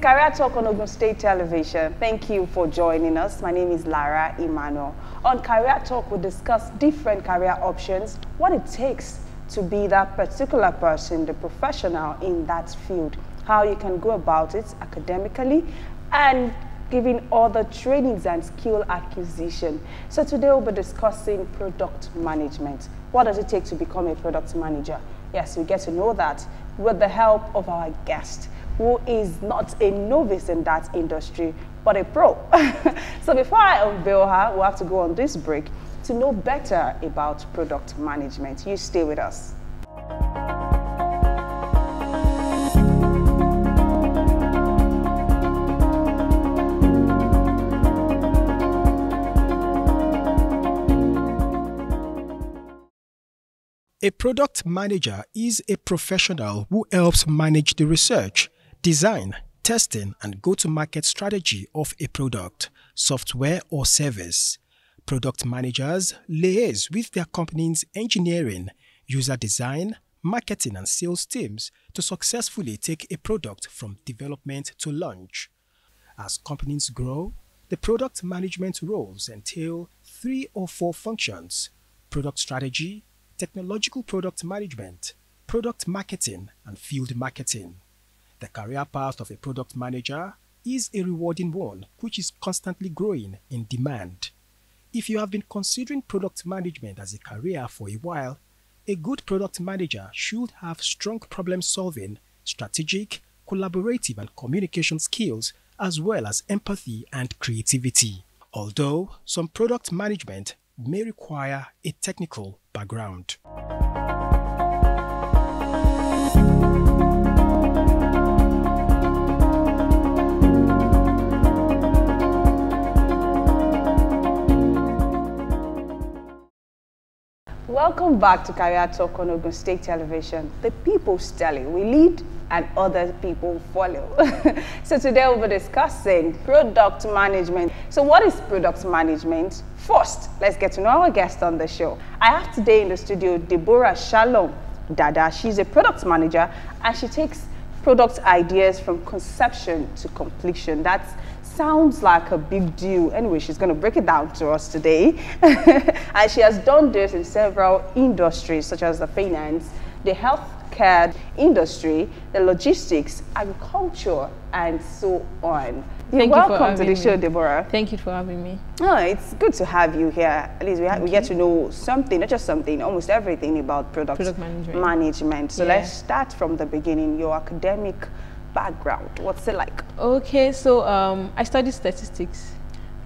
Career Talk on Ogun State Television. Thank you for joining us. My name is Lara, Emmanuel. On Career Talk, we discuss different career options, what it takes to be that particular person, the professional in that field, how you can go about it academically, and giving all the trainings and skill acquisition. So today we'll be discussing product management. What does it take to become a product manager? Yes, we get to know that with the help of our guest, who is not a novice in that industry, but a pro. So before I unveil her, we'll have to go on this break to know better about product management. You stay with us. A product manager is a professional who helps manage the research, design, testing, and go-to-market strategy of a product, software, or service. Product managers liaise with their company's engineering, user design, marketing, and sales teams to successfully take a product from development to launch. As companies grow, the product management roles entail 3 or 4 functions: product strategy, technological product management, product marketing, and field marketing. The career path of a product manager is a rewarding one which is constantly growing in demand. If you have been considering product management as a career for a while, a good product manager should have strong problem-solving, strategic, collaborative, and communication skills, as well as empathy and creativity. Although some product management may require a technical background. Welcome back to Career Talk on Ogun State Television. The people's telling. We lead and other people follow. So today we'll be discussing product management. So what is product management? First, let's get to know our guest on the show. I have today in the studio DEBORAH DADA. She's a product manager and she takes product ideas from conception to completion. That sounds like a big deal. Anyway, she's going to break it down to us today. And she has done this in several industries such as the finance, the healthcare industry, the logistics, agriculture, and so on. You're welcome to the show, DEBORAH. Thank you for having me. Oh, it's good to have you here. At least we get to know something, not just something, almost everything about product management. So let's start from the beginning. Your academic background, what's it like? Okay, so I studied statistics,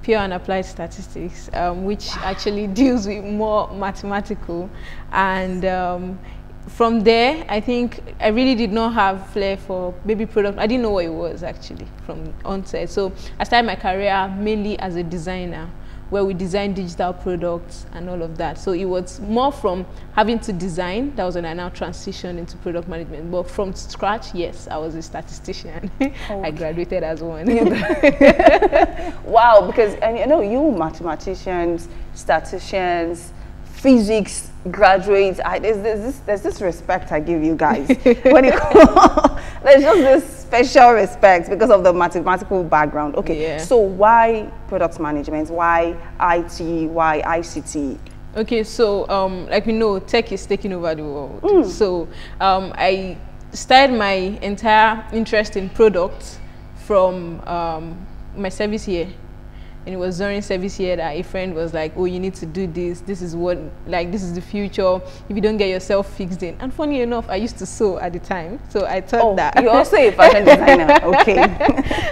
pure and applied statistics, which actually deals with more mathematical, and from there I think I really did not have flair for baby product. I didn't know what it was actually from onset. So I started my career mainly as a designer, where we design digital products and all of that. So it was more from having to design. That was when I now transitioned into product management. But from scratch, yes, I was a statistician. Okay. I graduated as one. Wow, because and you know, you mathematicians, statisticians, physics graduates, there's this respect I give you guys. When it there's just this special respect because of the mathematical background. Okay, yeah. So why product management? Why IT? Why ICT? Okay, so like we know, tech is taking over the world. So I started my entire interest in products from my service year. And it was during service year that a friend was like, oh, you need to do this. This is what, like, this is the future. If you don't get yourself fixed in. And funny enough, I used to sew at the time. So I thought that. You're also a fashion designer. Okay.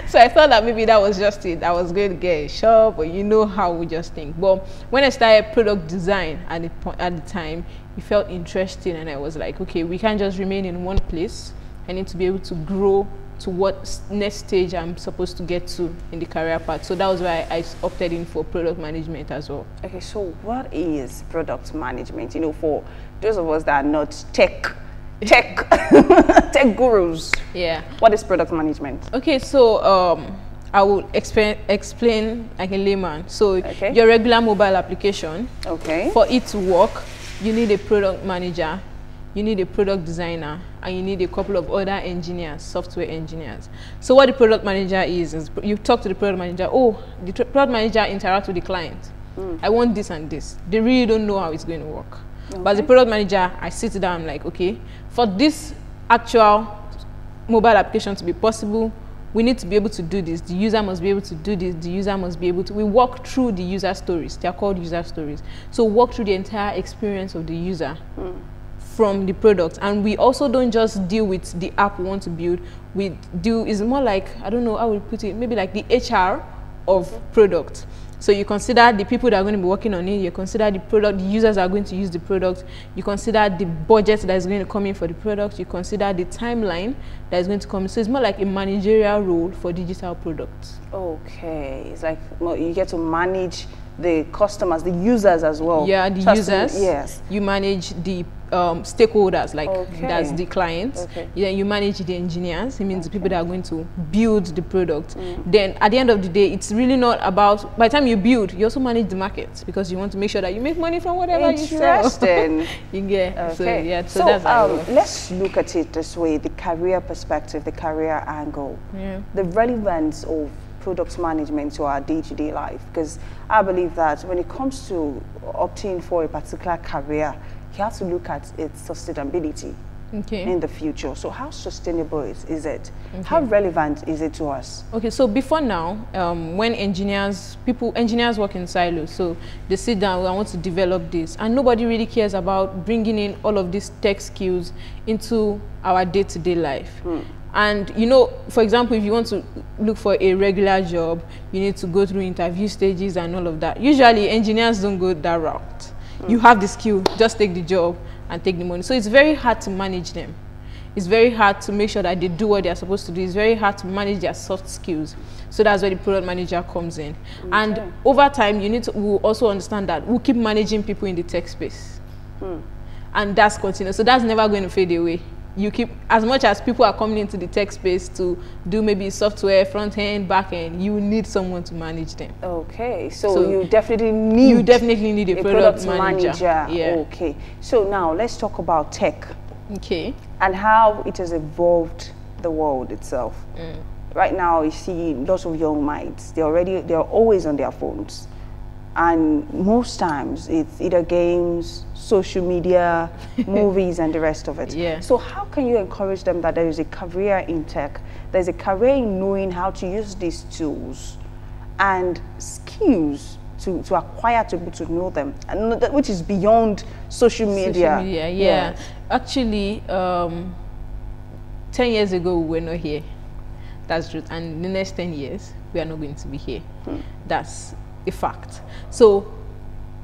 So I thought that maybe that was just it. I was going to get a shop, or you know how we just think. But when I started product design at the time, it felt interesting. And I was like, okay, we can't just remain in one place. I need to be able to grow to what next stage I'm supposed to get to in the career path. So that was why I opted in for product management as well. Okay, so what is product management? You know, for those of us that are not tech gurus. Yeah. What is product management? Okay, so I will explain like a layman. So your regular mobile application, for it to work, you need a product manager. you need a product designer, and you need a couple of other engineers, software engineers. So what the product manager is you talk to the product manager. Oh, the product manager interacts with the client. I want this and this. They really don't know how it's going to work. Okay. But as a product manager, I sit down, I'm like, okay, for this actual mobile application to be possible, we need to be able to do this. The user must be able to do this. The user must be able to. We walk through the user stories. They are called user stories. So walk through the entire experience of the user from the product. And we also don't just deal with the app we want to build. We do, is more like, I don't know how we put it, maybe like the HR of product. So you consider the people that are going to be working on it, you consider the product, the users that are going to use the product, you consider the budget that is going to come in for the product, you consider the timeline that is going to come in. So it's more like a managerial role for digital products. Okay, it's like, well, you get to manage the customers, the users as well. Yeah, the users. Yes. You manage the stakeholders, like that's the clients. Okay. Then you manage the engineers. It means the people that are going to build the product. Then at the end of the day, it's really not about, by the time you build, you also manage the market, because you want to make sure that you make money from whatever you sell. Interesting. You get. Okay. So yeah, so so that's let's look at it this way, the career perspective, the career angle, the relevance of product management to our day-to-day life, because I believe that when it comes to opting for a particular career, you have to look at its sustainability in the future. So how sustainable is it? How relevant is it to us? Okay, so before now, when engineers work in silos, so they sit down, I want to develop this, and nobody really cares about bringing in all of these tech skills into our day-to-day life. And you know, for example, if you want to look for a regular job, you need to go through interview stages and all of that. Usually engineers don't go that route. You have the skill, just take the job and take the money. So it's very hard to manage them. It's very hard to make sure that they do what they're supposed to do. It's very hard to manage their soft skills. So that's where the product manager comes in. And over time, we'll also understand that we'll keep managing people in the tech space. And that's continuous. So that's never going to fade away. You keep, as much as people are coming into the tech space to do maybe software, front end, back end, you need someone to manage them. Okay, so you definitely need a product manager. Yeah. Okay, so now let's talk about tech. Okay. And how it has evolved the world itself. Right now, you see lots of young minds. They're always on their phones, and most times it's either games, social media, movies, and the rest of it. So how can you encourage them that there is a career in tech, there's a career in knowing how to use these tools and skills to acquire, to be able to know them, and which is beyond social media? Yes. Actually, 10 years ago, we were not here. That's true. And in the next 10 years, we are not going to be here. That's a fact. So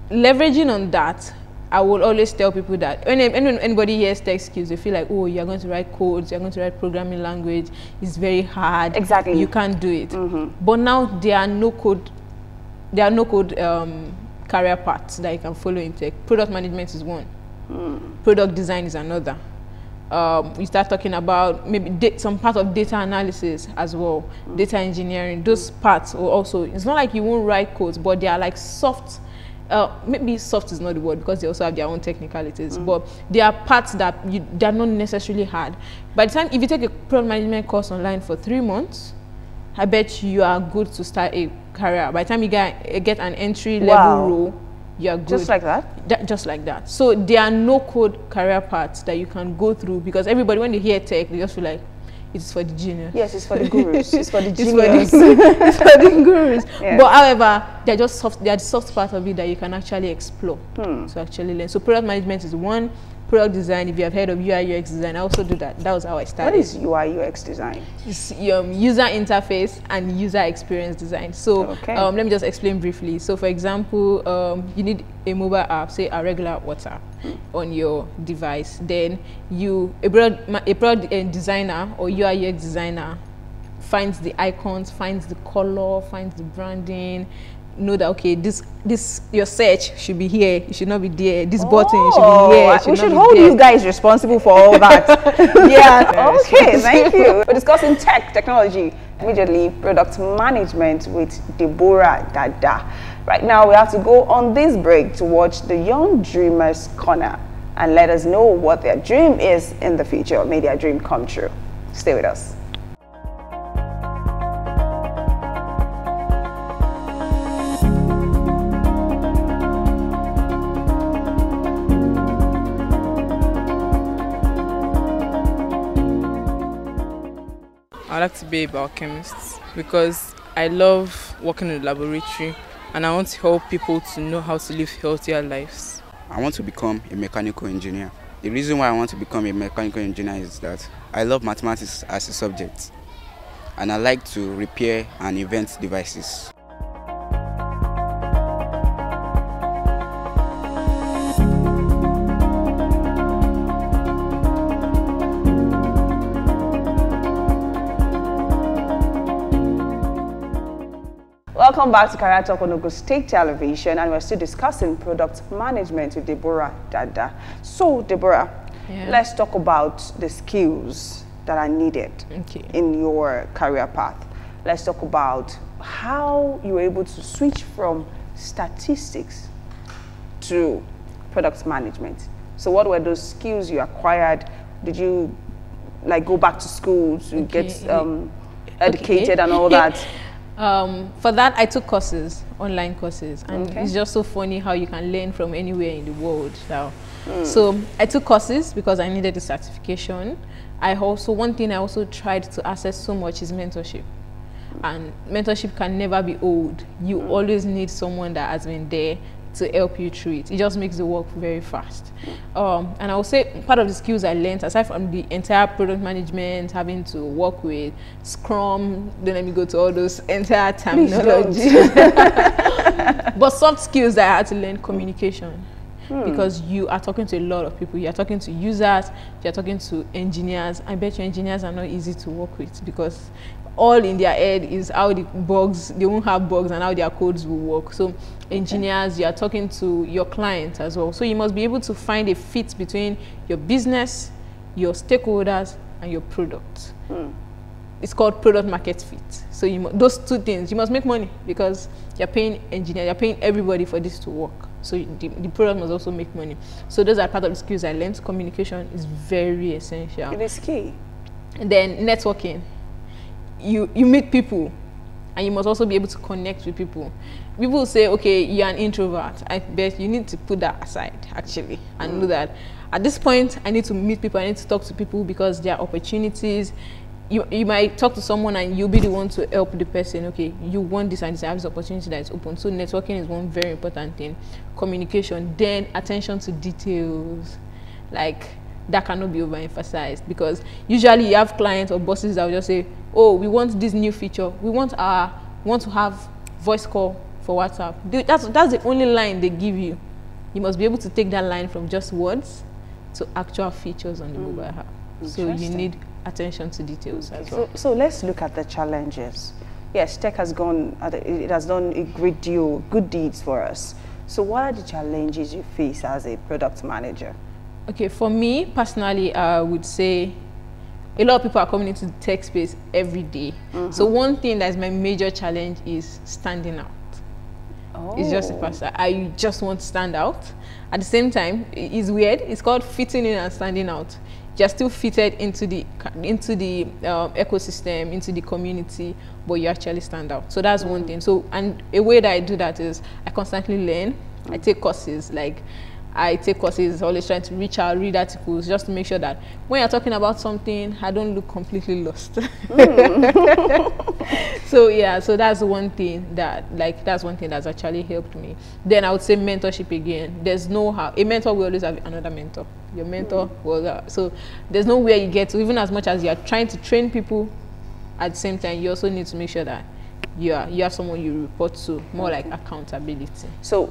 leveraging on that, I will always tell people that when anybody hears tech skills, they feel like, oh, you're going to write codes, you're going to write programming language, it's very hard. Exactly. You can't do it. But now there are no code career paths that you can follow in tech. Product management is one. Product design is another. We start talking about maybe some part of data analysis as well, data engineering. Those parts will also, it's not like you won't write codes, but they are like soft. Maybe soft is not the word, because they also have their own technicalities, but there are parts that they're not necessarily hard. By the time, if you take a product management course online for 3 months, I bet you are good to start a career. By the time you get an entry level role, you're good. Just like that? Just like that. So there are no code career paths that you can go through, because everybody, when they hear tech, they just feel like it's for the genius. Yes, it's for the gurus. It's for the genius. It's for the gurus. But however, they're just soft. They're the soft part of it that you can actually explore. So actually learn. So product management is one. Product design, if you have heard of UI UX design, I also do that. That was how I started. What is UI UX design? It's user interface and user experience design. So let me just explain briefly. So for example, you need a mobile app, say a regular WhatsApp on your device. Then a product designer or UI UX designer finds the icons, finds the color, finds the branding, know that, okay, this your search should be here, it should not be there, this button should be here, we should hold you guys responsible for all that. Okay, thank you. We're discussing technology, immediately product management with DEBORAH DADA. Right now we have to go on this break to watch the Young Dreamers Corner. and let us know what their dream is in the future. May their dream come true. Stay with us. I like to be a biochemist because I love working in the laboratory and I want to help people to know how to live healthier lives. I want to become a mechanical engineer. The reason why I want to become a mechanical engineer is that I love mathematics as a subject and I like to repair and invent devices. Welcome back to Career Talk on Ogtv State Television, and we're still discussing product management with DEBORAH, DADA. So, DEBORAH, let's talk about the skills that are needed in your career path. Let's talk about how you were able to switch from statistics to product management. So, what were those skills you acquired? Did you go back to school to get educated and all that? For that, I took courses, online courses, and it's just so funny how you can learn from anywhere in the world now. So I took courses because I needed the certification. One thing I also tried to access so much is mentorship. And mentorship can never be old. You always need someone that has been there to help you through it. It just makes the work very fast. And I would say part of the skills I learned, aside from the entire product management, having to work with Scrum, don't let me go to all those entire terminology. But soft skills that I had to learn, communication. Because you are talking to a lot of people. You are talking to users, you are talking to engineers. I bet you engineers are not easy to work with because all in their head is how the bugs, they won't have bugs and how their codes will work. So engineers, you are talking to your clients as well. So you must be able to find a fit between your business, your stakeholders, and your product. It's called product market fit. So those two things, you must make money because you're paying engineers, you're paying everybody for this to work. So the product must also make money. So those are part of the skills I learned. Communication is very essential. It is key. And then networking. You meet people and you must also be able to connect with people. People say, okay, you're an introvert. I bet you need to put that aside actually and know that at this point I need to meet people, I need to talk to people because there are opportunities. You might talk to someone and you'll be the one to help the person. Okay, you want this and this, I have this opportunity that is open. So networking is one very important thing. Communication, then attention to details. That cannot be overemphasized because usually you have clients or bosses that will just say, oh, we want this new feature. We want to have voice call for WhatsApp. That's the only line they give you. You must be able to take that line from just words to actual features on the mobile app. So you need attention to details as well. So let's look at the challenges. Yes, tech has done a great deal, good deeds for us. So what are the challenges you face as a product manager? Okay, for me personally, I would say a lot of people are coming into the tech space every day. So one thing that is my major challenge is standing out. It's just a person. I just want to stand out. At the same time, it's weird. It's called fitting in and standing out. You're still fitted into the ecosystem, into the community, but you actually stand out. So that's one thing. So, and a way that I do that is I constantly learn. I take courses. Always trying to reach out, read articles, just to make sure that when you're talking about something, I don't look completely lost. So yeah, so that's one thing that's actually helped me. Then I would say mentorship again. There's no how a mentor will always have another mentor. Your mentor will so there's no where you get to, even as much as you're trying to train people, at the same time you also need to make sure that you have someone you report to, more like accountability. So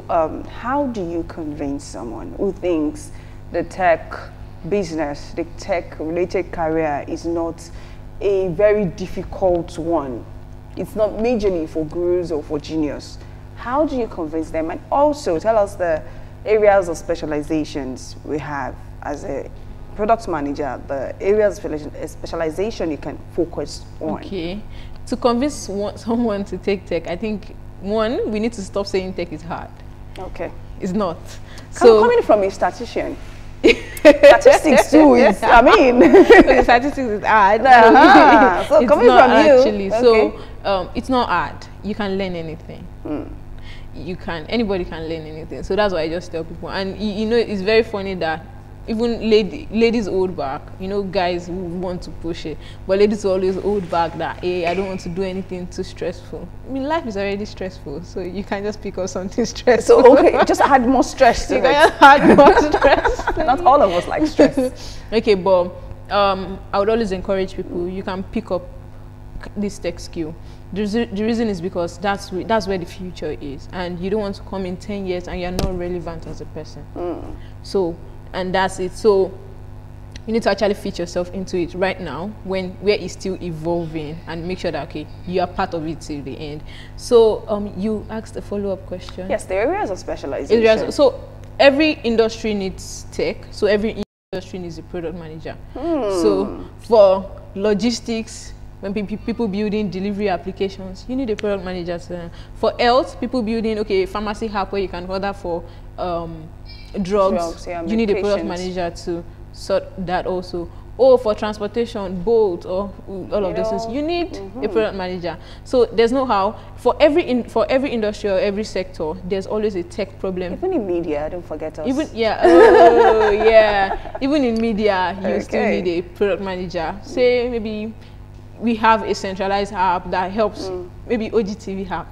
how do you convince someone who thinks the tech business, the tech related career is not a very difficult one? It's not majorly for gurus or for genius. How do you convince them? And also tell us the areas of specializations we have as a product manager, the areas of specialization you can focus on. Okay. To convince someone to take tech, I think, one, we need to stop saying tech is hard. Okay. It's not. So coming from a statistician, Statistics too is, I mean. Okay, statistics is hard. So coming from you. Actually, okay. So it's not hard. You can learn anything. Anybody can learn anything. So that's why I just tell people. And you know, it's very funny that even ladies hold back. You know, guys who want to push it, but ladies always hold back that, hey, I don't want to do anything too stressful. I mean, life is already stressful, so you can just pick up something stressful. So okay, just add more stress to it. You can just add more stress. Not all of us like stress. Okay, but I would always encourage people. You can pick up this tech skill. The reason is because that's where the future is, and you don't want to come in 10 years and you're not relevant as a person. So, and that's it. So you need to actually fit yourself into it right now where it's still evolving, and make sure that, okay, you are part of it till the end. So you asked a follow-up question. Yes, the areas of specialization. So every industry needs tech. So every industry needs a product manager. So for logistics, when people building delivery applications, you need a product manager. For health, people building, okay, pharmacy app where you can order for drugs, yeah, you need a product manager to sort that also. Or for transportation, boat, or all of those things, you need a product manager. So there's no how. For every industry or every sector, there's always a tech problem. Even in media, don't forget us. Even even in media, you still need a product manager. Say maybe we have a centralized app that helps, maybe Ogtv app,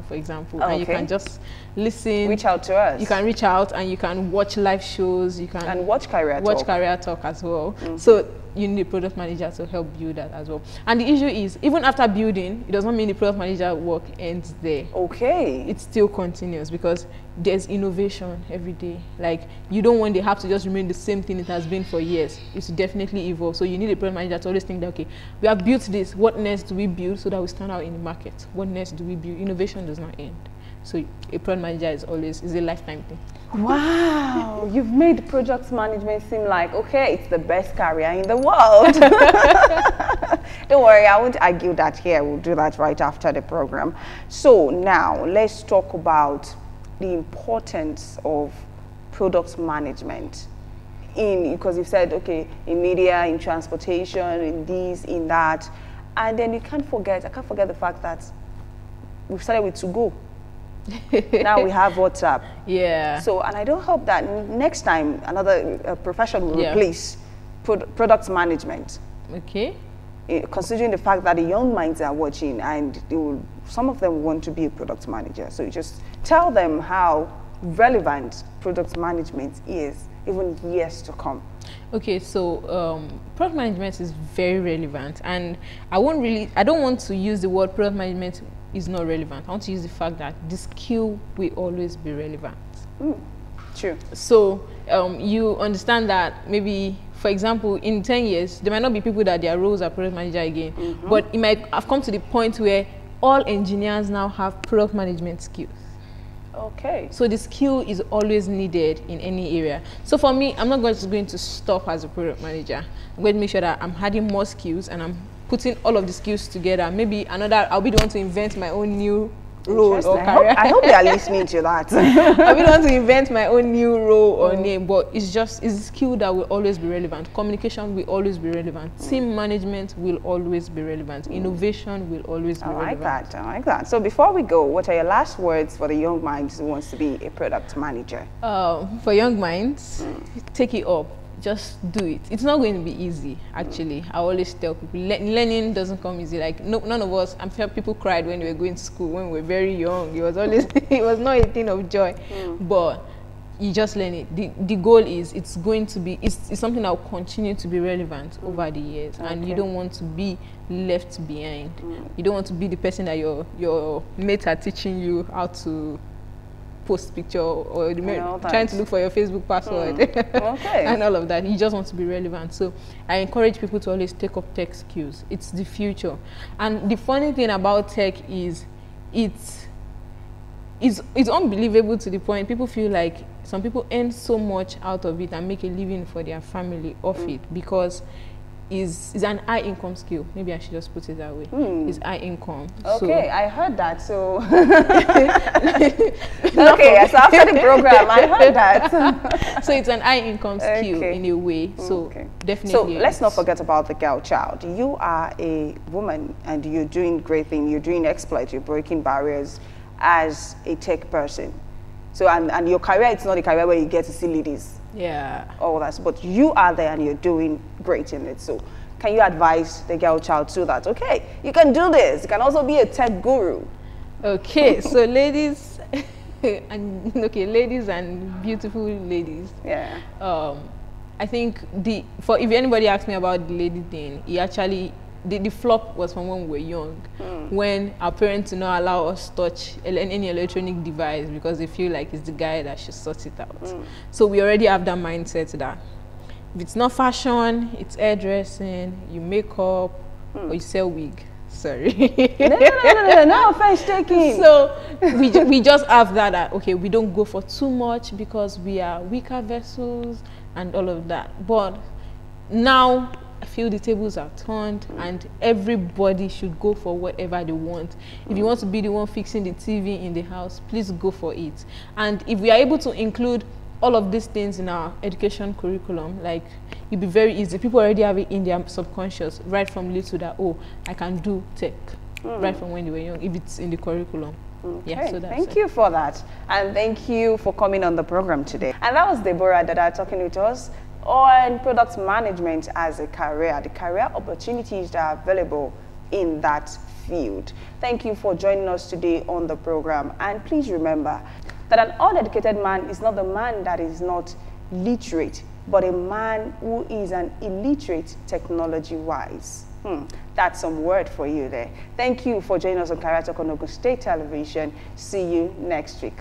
for example, and you can just listen. Reach out to us. You can reach out and you can watch live shows. You can watch career talk as well. So you need a product manager to help build that as well. And the issue is, even after building, it does not mean the product manager work ends there. Okay. It still continues because there's innovation every day. Like, you don't want the app to just remain the same thing it has been for years. It's definitely evolve. So you need a product manager to always think that, okay, we have built this. What next do we build so that we stand out in the market? What next do we build? Innovation does not end. So a product manager is a lifetime thing. Wow, you've made project management seem like, okay, it's the best career in the world. Don't worry, I won't argue that here. We'll do that right after the program. So now let's talk about the importance of product management because you've said, okay, in media, in transportation, in this, in that, and then I can't forget the fact that we've started with To Go. Now we have WhatsApp. Yeah. So, and I don't hope that next time another profession will replace product management. Okay. Considering the fact that the young minds are watching and some of them want to be a product manager. So you just tell them how relevant product management is, even years to come. Okay, so product management is very relevant, and I don't want to use the word product management is not relevant. I want to use the fact that the skill will always be relevant. True. So you understand that maybe, for example, in 10 years, there might not be people that their roles are product manager again, but it might have come to the point where all engineers now have product management skills. Okay. So the skill is always needed in any area. So for me, I'm not just going to stop as a product manager. I'm going to make sure that I'm adding more skills and I'm putting all of the skills together. Maybe I'll be the one to invent my own new role or career. I hope they are listening to that. I'll be the one to invent my own new role or name, but it's a skill that will always be relevant. Communication will always be relevant. Team management will always be relevant. Innovation will always be relevant. I like that. So before we go, what are your last words for the young minds who wants to be a product manager? For young minds, take it up. Just do it. It's not going to be easy, actually. I always tell people, learning doesn't come easy. Like, none of us, I'm sure people cried when we were going to school, when we were very young. It was always, it was not a thing of joy. But you just learn it. The goal is, it's something that will continue to be relevant over the years. And you don't want to be left behind. You don't want to be the person that your mates are teaching you how to post picture or trying to look for your Facebook password and all of that. You just want to be relevant. So I encourage people to always take up tech skills. It's the future. And the funny thing about tech is it's unbelievable to the point people feel like some people earn so much out of it and make a living for their family off it because is an high income skill. Maybe I should just put it that way. It's high income. Okay, I heard that. So Okay, so after the program, I heard that. So it's an high income skill in a way. So definitely. So let's not forget about the girl child. You are a woman and you're doing great things. You're doing exploits. You're breaking barriers as a tech person. So and your career, it's not a career where you get to see ladies. Yeah. All that. But you are there and you're doing great in it. So can you advise the girl child to that? Okay, you can do this. You can also be a tech guru. Okay, so ladies, ladies and beautiful ladies. Yeah. I think if anybody asks me about the lady thing, he actually the flop was from when we were young, when our parents do not allow us touch any electronic device because they feel like it's the guy that should sort it out. So we already have that mindset that if it's not fashion, it's hairdressing, you make up, or you sell wig. Sorry. No offense taking. So we just have that okay, we don't go for too much because we are weaker vessels and all of that. But now I feel the tables are turned and everybody should go for whatever they want. If you want to be the one fixing the TV in the house, please go for it. And if we are able to include all of these things in our education curriculum, like, it'd be very easy. People already have it in their subconscious, right from little, that, oh, I can do tech, right from when they were young, if it's in the curriculum. Okay, yeah, so thank you for that. And thank you for coming on the program today. And that was DEBORAH DADA talking with us on product management as a career, the career opportunities that are available in that field. Thank you for joining us today on the program. And please remember that an uneducated man is not the man that is not literate, but a man who is an illiterate technology-wise. That's some word for you there. Thank you for joining us on Career Talk on Ogun State Television. See you next week.